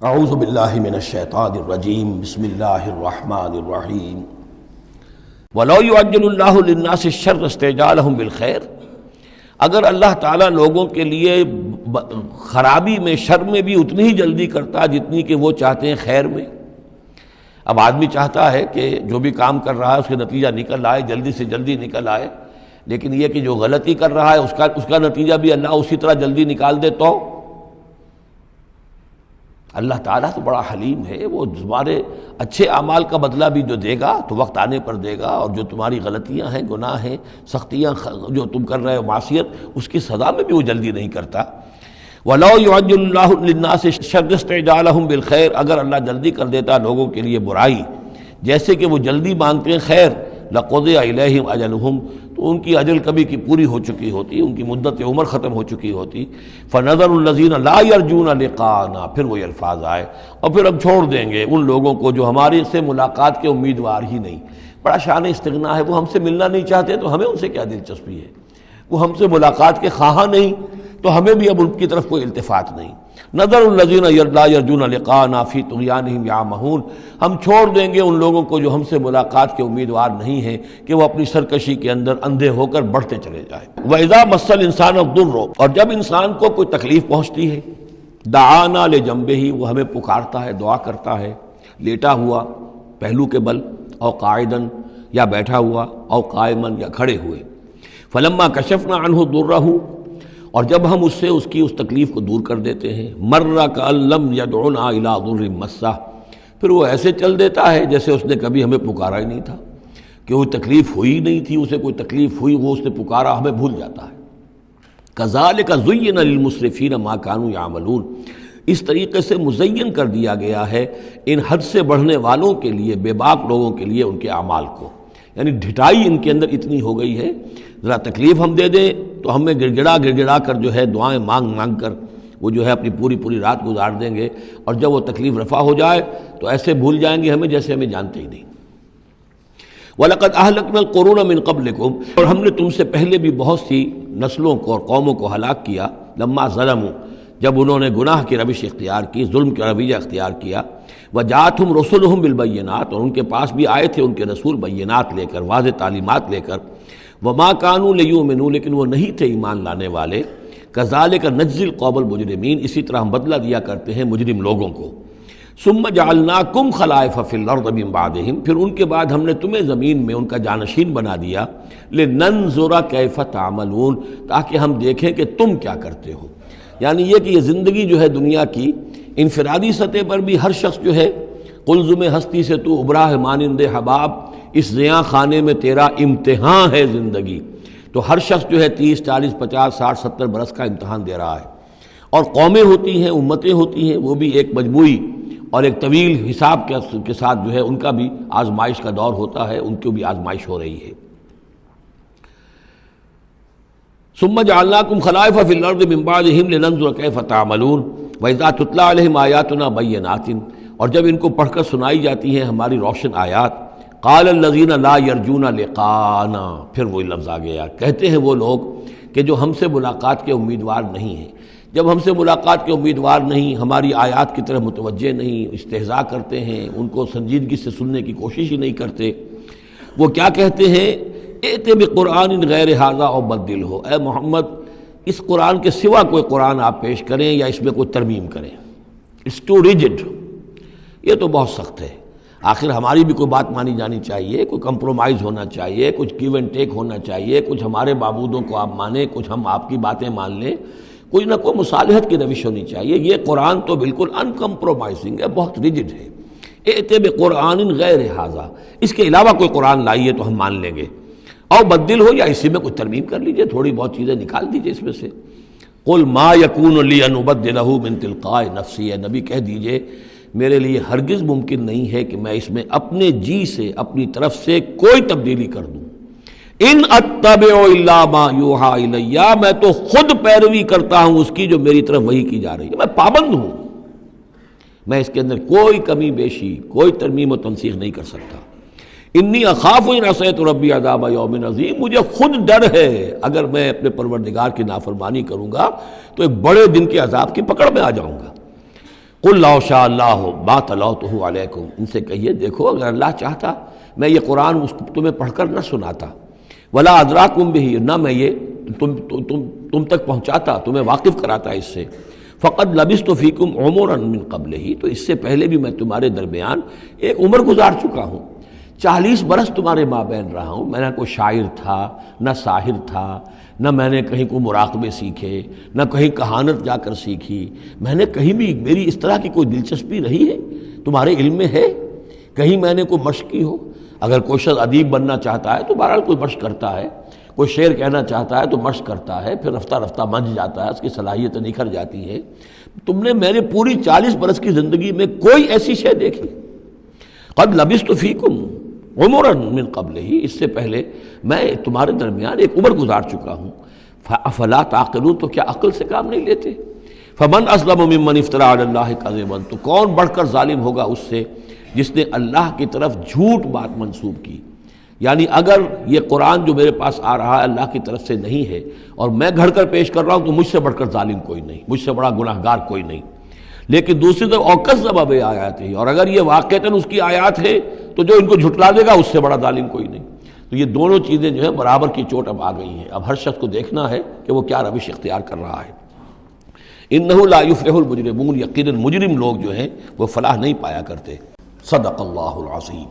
اعوذ باللہ من الشیطان الرجیم بسم اللہ الرحمن الرحیم وَلَوْ يُعَجِّلُ اللَّهُ لِلنَّاسِ الشَّرَّ اسْتِعْجَالَهُم بِالْخَيْرِ، اگر اللہ تعالیٰ لوگوں کے لیے خرابی میں، شر میں بھی اتنی ہی جلدی کرتا جتنی کہ وہ چاہتے ہیں خیر میں۔ اب آدمی چاہتا ہے کہ جو بھی کام کر رہا ہے اس کے نتیجہ نکل آئے، جلدی سے جلدی نکل آئے، لیکن یہ کہ جو غلطی کر رہا ہے اس کا نتیجہ بھی اللہ اسی طرح جلدی نکال دے تو اللہ تعالیٰ تو بڑا حلیم ہے، وہ تمہارے اچھے اعمال کا بدلہ بھی جو دے گا تو وقت آنے پر دے گا، اور جو تمہاری غلطیاں ہیں، گناہ ہیں، سختیاں جو تم کر رہے ہو، معصیت، اس کی سزا میں بھی وہ جلدی نہیں کرتا۔ وَلَوْ يُعَجِّلُ اللَّهُ لِلنَّاسِ الشَّرَّ اسْتِعْجَالَهُم بِالْخَيْرِ، اگر اللہ جلدی کر دیتا لوگوں کے لیے برائی، جیسے کہ وہ جلدی مانگتے ہیں خیر، لَقُضِيَ إِلَيْهِمْ أَجَلُهُمْ، تو ان کی اجل کبھی کی پوری ہو چکی ہوتی، ان کی مدت عمر ختم ہو چکی ہوتی۔ فَنَذَرُ الَّذِينَ لَا يَرْجُونَ لِقَاءَنَا، پھر وہ الفاظ آئے، اور پھر اب چھوڑ دیں گے ان لوگوں کو جو ہمارے سے ملاقات کے امیدوار ہی نہیں۔ بڑا شان استغنا ہے، وہ ہم سے ملنا نہیں چاہتے تو ہمیں ان سے کیا دلچسپی ہے، وہ ہم سے ملاقات کے خواہاں نہیں تو ہمیں بھی اب ان کی طرف کوئی التفات نہیں۔ نظر الذین لا یرجون لقاءنا فی طغیانہم یعمہون، ہم چھوڑ دیں گے ان لوگوں کو جو ہم سے ملاقات کے امیدوار نہیں ہیں کہ وہ اپنی سرکشی کے اندر اندھے ہو کر بڑھتے چلے جائیں۔ وَإِذَا مَسَّ الْإِنسَانَ الضُّرُّ، اور جب انسان کو کوئی تکلیف پہنچتی ہے، دعانا لجنبہ، وہ ہمیں پکارتا ہے، دعا کرتا ہے، لیٹا ہوا پہلو کے بل، او قاعدن، یا بیٹھا ہوا، او قائمن، یا کھڑے ہوئے۔ فلما کشفنا عنہ ضرہ، اور جب ہم اس سے اس کی اس تکلیف کو دور کر دیتے ہیں، مر کأن لم یدعنا الی ضر مسہ، پھر وہ ایسے چل دیتا ہے جیسے اس نے کبھی ہمیں پکارا ہی نہیں تھا، کہ وہ تکلیف ہوئی نہیں تھی، اسے کوئی تکلیف ہوئی، وہ اس نے پکارا، ہمیں بھول جاتا ہے۔ کذالک زین للمسرفین ما کانوا یعملون، اس طریقے سے مزین کر دیا گیا ہے ان حد سے بڑھنے والوں کے لیے، بے باک لوگوں کے لیے، ان کے اعمال کو، یعنی ڈھٹائی ان کے اندر اتنی ہو گئی ہے، ذرا تکلیف ہم دے دیں تو ہمیں گڑ گڑا کر جو ہے دعائیں مانگ کر وہ جو ہے اپنی پوری رات گزار دیں گے، اور جب وہ تکلیف رفع ہو جائے تو ایسے بھول جائیں گے ہمیں جیسے ہمیں جانتے ہی نہیں۔ وَلَقَدْ أَهْلَكْنَا الْقُرُونَ مِن قَبْلِكُمْ، اور ہم نے تم سے پہلے بھی بہت سی نسلوں کو اور قوموں کو ہلاک کیا، لما ظلموا، جب انہوں نے گناہ کی روش اختیار کی، ظلم کا رویہ اختیار کیا، وَجَاءَتْهُمْ رُسُلُهُمْ بِالْبَيِّنَاتِ، اور ان کے پاس بھی آئے تھے ان کے رسول بینات لے کر، واضح تعلیمات لے کر، وَمَا كَانُوا لِيُؤْمِنُوا، لیکن وہ نہیں تھے ایمان لانے والے، كَذَلِكَ نَجْزِي الْقَوْمَ الْمُجْرِمِينَ، اسی طرح ہم بدلہ دیا کرتے ہیں مجرم لوگوں کو۔ ثُمَّ جَعَلْنَاكُمْ خَلَائِفَ فِي الْأَرْضِ مِن بَعْدِهِمْ، پھر ان کے بعد ہم نے تمہیں زمین میں ان کا جانشین بنا دیا، لِنَنظُرَ كَيْفَ تَعْمَلُونَ، تاکہ ہم دیکھیں کہ تم کیا کرتے ہو۔ یعنی یہ کہ یہ زندگی جو ہے دنیا کی انفرادی سطح پر بھی ہر شخص جو ہے، قلزم ہستی سے تو ابرا ہے مانند حباب، اس زیاں خانے میں تیرا امتحان ہے زندگی، تو ہر شخص جو ہے 30 40 50 60 70 برس کا امتحان دے رہا ہے، اور قومیں ہوتی ہیں، امتیں ہوتی ہیں، وہ بھی ایک مجموعی اور ایک طویل حساب کے ساتھ جو ہے ان کا بھی آزمائش کا دور ہوتا ہے، ان کو بھی آزمائش ہو رہی ہے۔ ثم جعلناکم خلائف فی الارض من بعدہم لننظر کیف تعملون واذا تتلی علیہم آیاتنا بینات، اور جب ان کو پڑھ کر سنائی جاتی ہیں ہماری روشن آیات، قال الذین لا یرجون لقاءنا، پھر وہی لفظ آ گیا، کہتے ہیں وہ لوگ کہ جو ہم سے ملاقات کے امیدوار نہیں ہیں، جب ہم سے ملاقات کے امیدوار نہیں، ہماری آیات کی طرف متوجہ نہیں، استہزاء کرتے ہیں، ان کو سنجیدگی سے سننے کی کوشش ہی نہیں کرتے، وہ کیا کہتے ہیں، ائت بقرآن غیر ھذا او بدلہ، اے محمد اس قرآن کے سوا کوئی قرآن آپ پیش کریں یا اس میں کوئی ترمیم کریں، اٹس ٹو ریجڈ، یہ تو بہت سخت ہے۔ آخر ہماری بھی کوئی بات مانی جانی چاہیے، کوئی کمپرومائز ہونا چاہیے، کچھ گیو اینڈ ٹیک ہونا چاہیے، کچھ ہمارے معبودوں کو آپ مانیں، کچھ ہم آپ کی باتیں مان لیں، کوئی نہ کوئی مصالحت کی روش ہونی چاہیے۔ یہ قرآن تو بالکل ان کمپرومائزنگ ہے، بہت ریجڈ ہے۔ ائت بقرآن غیر ھذا، اس کے علاوہ کوئی قرآن لائیے تو ہم مان لیں گے، اور بدل ہو یا اسی میں کوئی ترمیم کر لیجئے، تھوڑی بہت چیزیں نکال دیجئے اس میں سے۔ قل ما یکون لی ان ابدلہ من تلقاء نفسی، اے نبی کہہ دیجئے میرے لیے ہرگز ممکن نہیں ہے کہ میں اس میں اپنے جی سے، اپنی طرف سے کوئی تبدیلی کر دوں۔ ان اتبع الا ما یوحی الی، میں تو خود پیروی کرتا ہوں اس کی جو میری طرف وحی کی جا رہی ہے، میں پابند ہوں، میں اس کے اندر کوئی کمی بیشی، کوئی ترمیم و تنسیخ نہیں کر سکتا۔ انی اخاف ان عصیت ربی عذاب یوم عظیم، مجھے خود ڈر ہے اگر میں اپنے پروردگار کی نافرمانی کروں گا تو ایک بڑے دن کے عذاب کی پکڑ میں آ جاؤں گا۔ قل لو شاء اللہ ما تلوتہ علیکم، ان سے کہیے دیکھو اگر اللہ چاہتا میں یہ قرآن تمہیں پڑھ کر نہ سناتا، ولا ادراکم بہ، نہ میں یہ تم تک پہنچاتا، تمہیں واقف کراتا اس سے، فقد لبثت فیکم عمرا من قبلہ، تو اس سے پہلے بھی میں تمہارے درمیان ایک عمر گزار چکا ہوں، 40 برس تمہارے مابین رہا ہوں، میں نہ کوئی شاعر تھا، نہ ساحر تھا، نہ میں نے کہیں کوئی مراقبے سیکھے، نہ کہیں کہانت جا کر سیکھی، میں نے کہیں بھی میری اس طرح کی کوئی دلچسپی رہی ہے تمہارے علم میں ہے، کہیں میں نے کوئی مشق کی ہو؟ اگر کوئی شخص ادیب بننا چاہتا ہے تو بہرحال کوئی مشق کرتا ہے، کوئی شعر کہنا چاہتا ہے تو مشق کرتا ہے، پھر رفتہ رفتہ منجھ جاتا ہے، اس کی صلاحیتیں نکھر جاتی ہیں۔ تم نے میرے پوری 40 برس کی زندگی میں کوئی ایسی شے دیکھی؟ قد لبثت فیکم عمرا من قبلہ، اس سے پہلے میں تمہارے درمیان ایک عمر گزار چکا ہوں، فافلا تعقلون، تو کیا عقل سے کام نہیں لیتے؟ فمن اظلم ممن افترى علی اللہ کذبا، تو کون بڑھ کر ظالم ہوگا اس سے جس نے اللہ کی طرف جھوٹ بات منسوب کی؟ یعنی اگر یہ قرآن جو میرے پاس آ رہا ہے اللہ کی طرف سے نہیں ہے اور میں گھڑ کر پیش کر رہا ہوں تو مجھ سے بڑھ کر ظالم کوئی نہیں، مجھ سے بڑا گناہ گار کوئی نہیں۔ لیکن دوسری طرف اوکذب بآیاتہ، اور اگر یہ واقعتاً اس کی آیات ہے تو جو ان کو جھٹلا دے گا اس سے بڑا ظالم کوئی نہیں۔ تو یہ دونوں چیزیں جو ہیں برابر کی چوٹ اب آ گئی ہیں، اب ہر شخص کو دیکھنا ہے کہ وہ کیا روش اختیار کر رہا ہے۔ انہ لا یفلح المجرمون، یقیناً مجرم لوگ جو ہیں وہ فلاح نہیں پایا کرتے۔ صدق اللہ العظیم۔